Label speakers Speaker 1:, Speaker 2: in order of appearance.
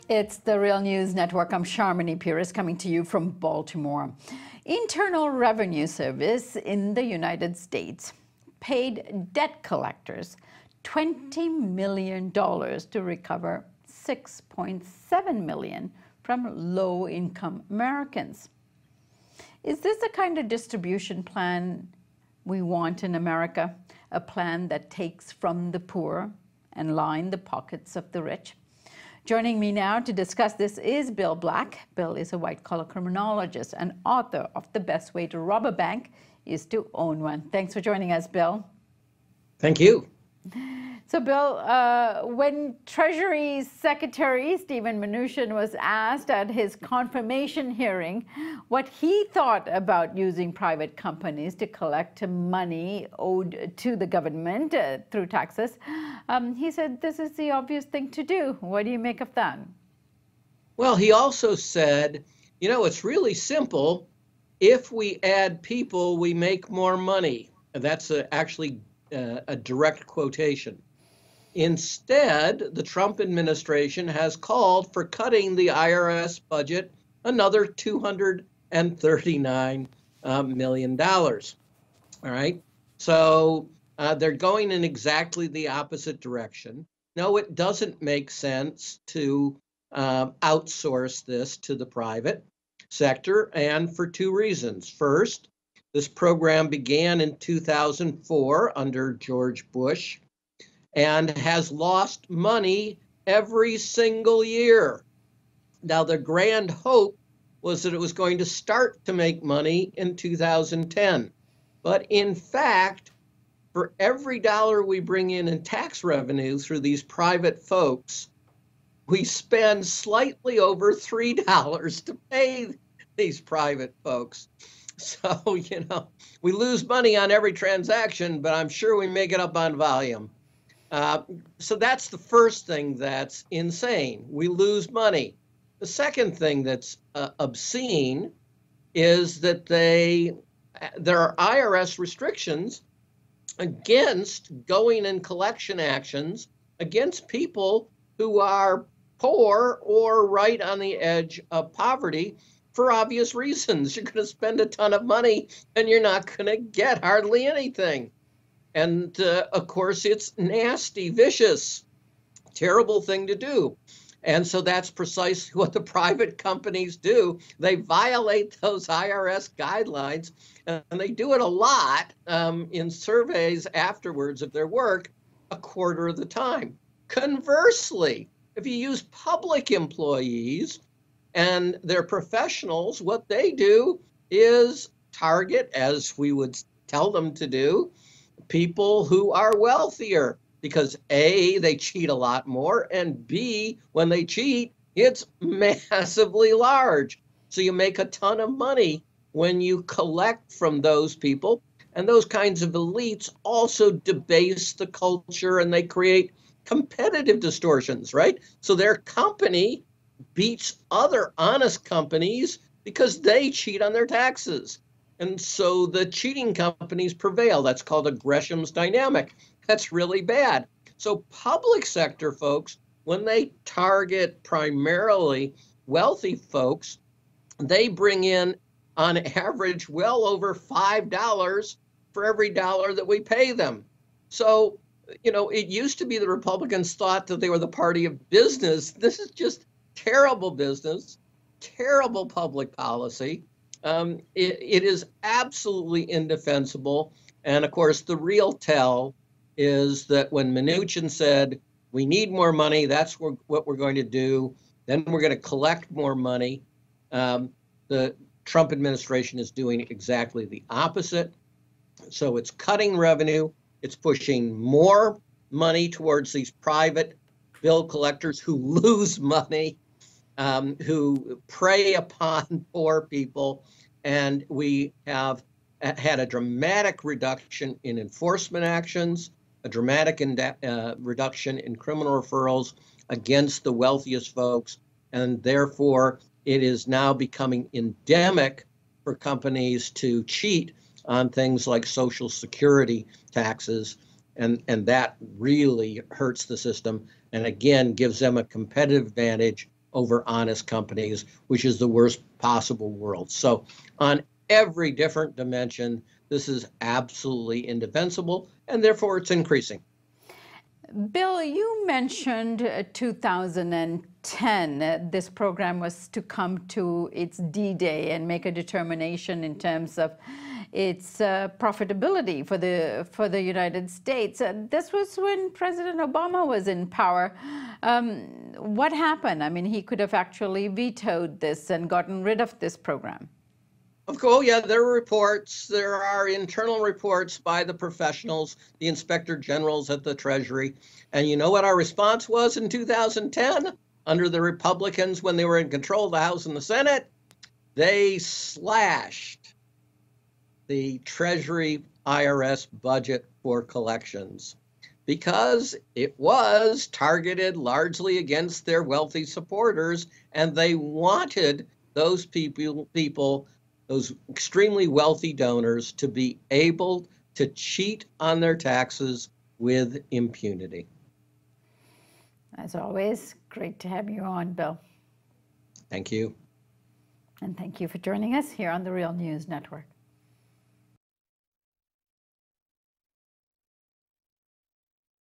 Speaker 1: It's the Real News Network. I'm Sharmini Pires coming to you from Baltimore. Internal Revenue Service in the United States paid debt collectors $20 million to recover $6.7 million from low-income Americans. Is this the kind of distribution plan we want in America? A plan that takes from the poor and line the pockets of the rich? Joining me now to discuss this is Bill Black. Bill is a white-collar criminologist and author of The Best Way to Rob a Bank is to Own One. Thanks for joining us, Bill.
Speaker 2: Thank you.
Speaker 1: So, Bill, when Treasury Secretary Steven Mnuchin was asked at his confirmation hearing what he thought about using private companies to collect money owed to the government through taxes, he said this is the obvious thing to do. What do you make of that?
Speaker 2: Well, he also said, you know, it's really simple. If we add people, we make more money. And that's actually a direct quotation. Instead, the Trump administration has called for cutting the IRS budget another $239 million. All right. So they're going in exactly the opposite direction. No, it doesn't make sense to outsource this to the private sector, and for two reasons. First, this program began in 2004 under George Bush and has lost money every single year. Now, the grand hope was that it was going to start to make money in 2010. But in fact, for every dollar we bring in tax revenue through these private folks, we spend slightly over $3 to pay these private folks. So, you know, we lose money on every transaction, but I'm sure we make it up on volume. So that's the first thing that's insane. We lose money. The second thing that's obscene is that there are IRS restrictions against going in collection actions against people who are poor or right on the edge of poverty for obvious reasons. You're going to spend a ton of money and you're not going to get hardly anything. And of course, it's nasty, vicious, terrible thing to do. And so that's precisely what the private companies do. They violate those IRS guidelines, and they do it a lot in surveys afterwards of their work, a quarter of the time. Conversely, if you use public employees and they're professionals, what they do is target, as we would tell them to do, people who are wealthier, because A, they cheat a lot more, and B, when they cheat, it's massively large. So you make a ton of money when you collect from those people. And those kinds of elites also debase the culture, and they create competitive distortions, right? So their company beats other honest companies because they cheat on their taxes. And so the cheating companies prevail. That's called a Gresham's dynamic. That's really bad. So public sector folks, when they target primarily wealthy folks, they bring in, on average, well over $5 for every dollar that we pay them. So, you know, it used to be the Republicans thought that they were the party of business. This is just terrible business, terrible public policy. It is absolutely indefensible. And of course, the real tell is that when Mnuchin said, we need more money, that's what we're going to do, then we're going to collect more money. The Trump administration is doing exactly the opposite. So it's cutting revenue. It's pushing more money towards these private bill collectors who lose money, who prey upon poor people. And we have had a dramatic reduction in enforcement actions, a dramatic reduction in criminal referrals against the wealthiest folks. And therefore, it is now becoming endemic for companies to cheat on things like Social Security taxes. And that really hurts the system. And again, gives them a competitive advantage over honest companies, which is the worst possible world. So on every different dimension, this is absolutely indefensible, and therefore it's increasing.
Speaker 1: Bill, you mentioned 2010. This program was to come to its D-Day and make a determination in terms of its profitability for the United States. This was when President Obama was in power. What happened? I mean, he could have actually vetoed this and gotten rid of this program.
Speaker 2: Of course, yeah, there are reports. There are internal reports by the professionals, the inspector generals at the Treasury. And you know what our response was in 2010 under the Republicans when they were in control of the House and the Senate? They slashed the Treasury IRS budget for collections because it was targeted largely against their wealthy supporters, and they wanted those people, those extremely wealthy donors, to be able to cheat on their taxes with impunity.
Speaker 1: As always, great to have you on, Bill.
Speaker 2: Thank you.
Speaker 1: And thank you for joining us here on the Real News Network.